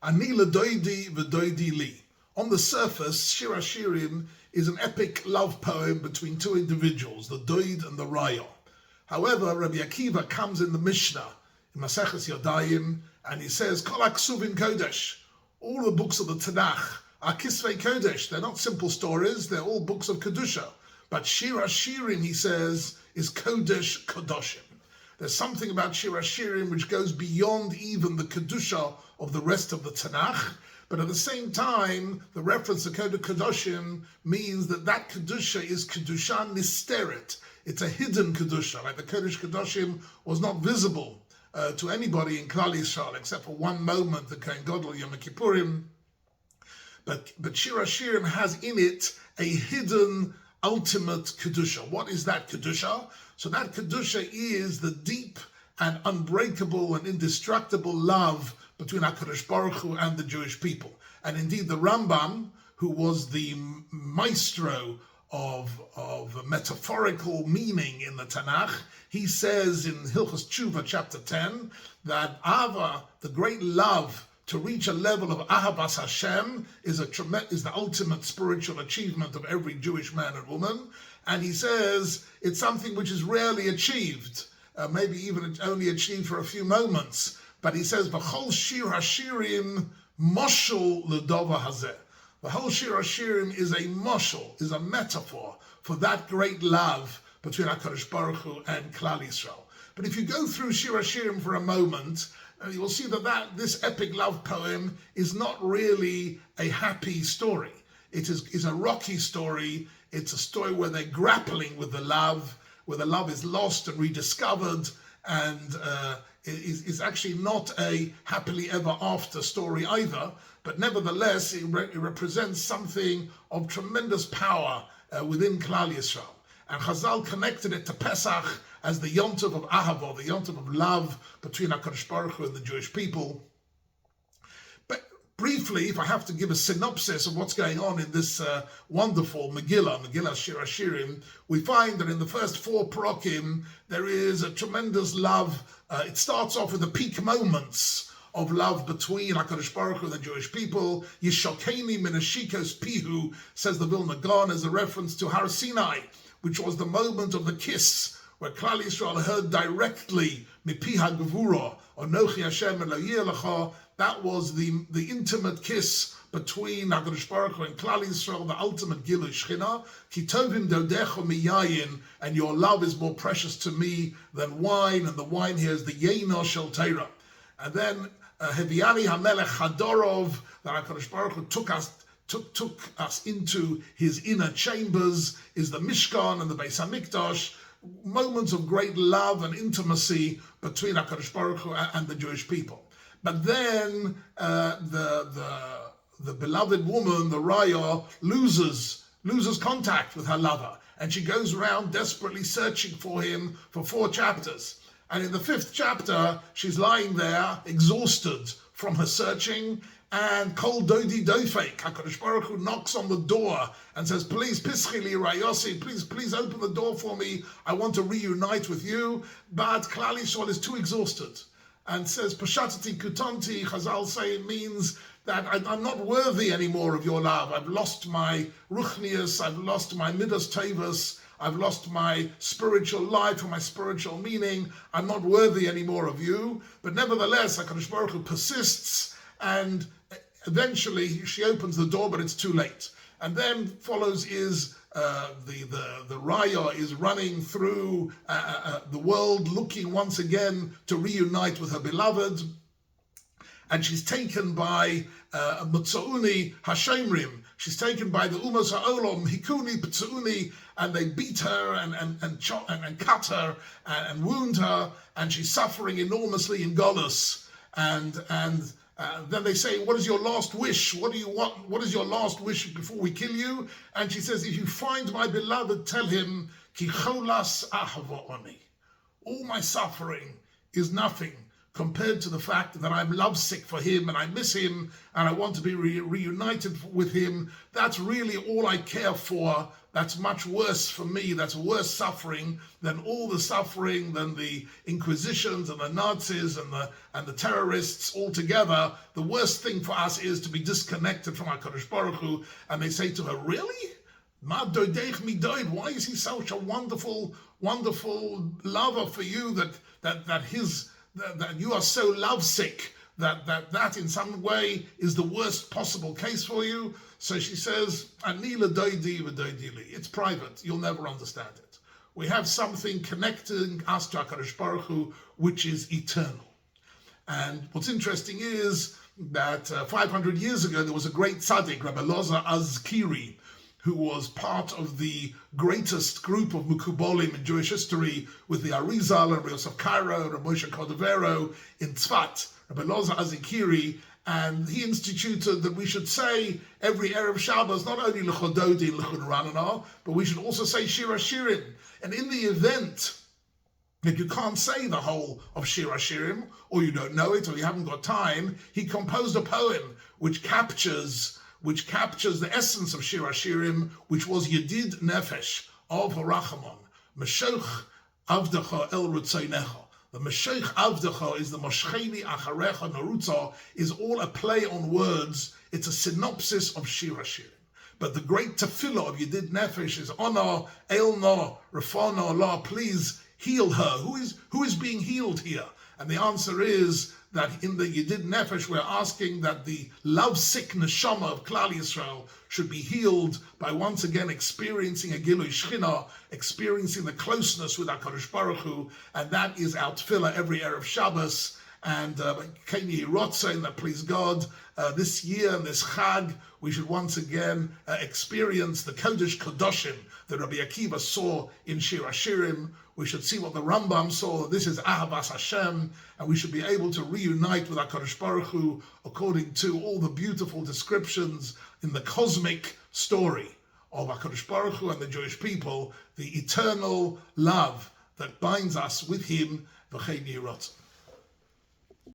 Ani l'doidi v'doidi li. On the surface, Shir HaShirim is an epic love poem between two individuals, the Doid and the Raya. However, Rabbi Akiva comes in the Mishnah, in Maseches Yodayim, and he says, Kol HaKsuvim Kodesh. All the books of the Tanakh are Kisvei Kodesh. They're not simple stories, they're all books of Kedusha. But Shir HaShirim, he says, is Kodesh Kodoshim. There's something about Shir HaShirim which goes beyond even the Kedusha of the rest of the Tanakh. But at the same time, the reference to Kodesh Kodoshim means that Kedusha is Kedusha Nisteret. It's a hidden Kedusha, like the Kodesh Kodoshim was not visible to anybody in Klal Yisrael, except for one moment, the Kohen Gadol Yom Kippurim. But Shir HaShirim has in it a hidden ultimate Kedusha. What is that Kedusha? So that Kedusha is the deep and unbreakable and indestructible love between HaKadosh Baruch Hu and the Jewish people. And indeed the Rambam, who was the maestro of metaphorical meaning in the Tanakh, he says in Hilchos Tshuva chapter 10 that Ava, the great love, to reach a level of Ahavas Hashem is the ultimate spiritual achievement of every Jewish man and woman. And he says it's something which is rarely achieved, maybe even only achieved for a few moments. But he says, V'chol Shir HaShirim moshel l'dova hazeh. The whole Shir HaShirim is a moshel, is a metaphor for that great love between HaKadosh Baruch Hu and Klal Yisrael. But if you go through Shir HaShirim for a moment, you will see that this epic love poem is not really a happy story. It is a rocky story. It's a story where they're grappling with the love, where the love is lost and rediscovered, and is actually not a happily ever after story either, but nevertheless it represents something of tremendous power within Klal Yisrael. And Chazal connected it to Pesach as the Yontiv of Ahava, the Yontiv of love between HaKadosh Baruch Hu and the Jewish people. But briefly, if I have to give a synopsis of what's going on in this wonderful Megillah Shir HaShirim, we find that in the first 4 parokim, there is a tremendous love. It starts off with the peak moments of love between HaKadosh Baruch Hu and the Jewish people. Yishokeni minashikos pihu, says the Vilna Gaon, as a reference to Har Sinai, which was the moment of the kiss, where Klal Yisrael heard directly, Mipi HaGevura, Onochi Hashem Elohei Lecha. That was the intimate kiss between HaKadosh Baruch Hu and Klal Yisrael, the ultimate Gilui Shechina. Ki tovim dodecho miyayin, and your love is more precious to me than wine, and the wine here is the Yeino Shel Torah. And then Heviani HaMelech Hadorov, that HaKadosh Baruch Hu took us into his inner chambers, is the Mishkan and the Beis HaMikdash. Moments of great love and intimacy between HaKadosh Baruch Hu and the Jewish people. But then the beloved woman, the Raya, loses contact with her lover, and she goes around desperately searching for him for 4 chapters. And in the 5th chapter, she's lying there, exhausted from her searching, and Kol Dodi Dofek, HaKadosh Baruch Hu knocks on the door and says, please, Pischili Rayosi, please open the door for me. I want to reunite with you. But Klal Yisrael is too exhausted and says, Pashatati Kutanti, Chazal say it means that I'm not worthy anymore of your love. I've lost my Ruchnius, I've lost my Midas Tavus, I've lost my spiritual life or my spiritual meaning. I'm not worthy anymore of you. But nevertheless, HaKadosh Baruch Hu persists, and eventually she opens the door, but it's too late. And then follows is the Raya is running through the world, looking once again to reunite with her beloved. And she's taken by Mutsauni Hashemrim. She's taken by the Umas Ha'olam, Hikuni Ptsauni, and they beat her and cut her and wound her, and she's suffering enormously in Golus. And then they say, what is your last wish? What do you want? What is your last wish before we kill you? And she says, if you find my beloved, tell him, Ki cholas ahava oni. All my suffering is nothing compared to the fact that I'm lovesick for him and I miss him and I want to be reunited with him. That's really all I care for. That's much worse for me. That's worse suffering than all the suffering, than the Inquisitions and the Nazis and the terrorists all together. The worst thing for us is to be disconnected from HaKadosh Baruch Hu. And they say to her, really? Ma dodeich mi doid. Why is he such a wonderful, wonderful lover for you that you are so lovesick that in some way is the worst possible case for you? So she says, Anila doidi v'doidi li. It's private. You'll never understand it. We have something connecting us to HaKadosh Baruch Hu, which is eternal. And what's interesting is that 500 years ago, there was a great tzaddik, Rabbi Loza Azkiri, who was part of the greatest group of Mukubolim in Jewish history with the Arizal and Yosef Cairo, Rabbi Moshe Cordovero in Tzfat, Rabbi Loza Azkiri, and he instituted that we should say every Erev Shabbos, not only L'chododi and L'chud Ranana, but we should also say Shir HaShirim. And in the event that you can't say the whole of Shir HaShirim, or you don't know it, or you haven't got time, he composed a poem which captures the essence of Shir HaShirim, which was Yedid Nefesh of Harachamon, Meshoch Avdecha El Rutzeinecha. The Meshoch Avdecha is the Moshcheni Acharecha Narutza, is all a play on words. It's a synopsis of Shir HaShirim. But the great tefillah of Yedid Nefesh is Ona, Elna, Rafana, Allah, please heal her. Who is being healed here? And the answer is that in the Yedid Nefesh, we're asking that the love-sick neshama of Klal Yisrael should be healed by once again experiencing a Gilui Shechina, experiencing the closeness with HaKadosh Baruch Hu, and that is our tefillah every Erev Shabbos. And Keni Rotzein, that please God, this year, in this Chag, we should once again experience the Kodesh Kodoshim that Rabbi Akiva saw in Shir HaShirim. We should see what the Rambam saw. This is Ahavas Hashem, and we should be able to reunite with HaKadosh Baruch Hu according to all the beautiful descriptions in the cosmic story of HaKadosh Baruch Hu and the Jewish people, the eternal love that binds us with him, V'chei Nirot.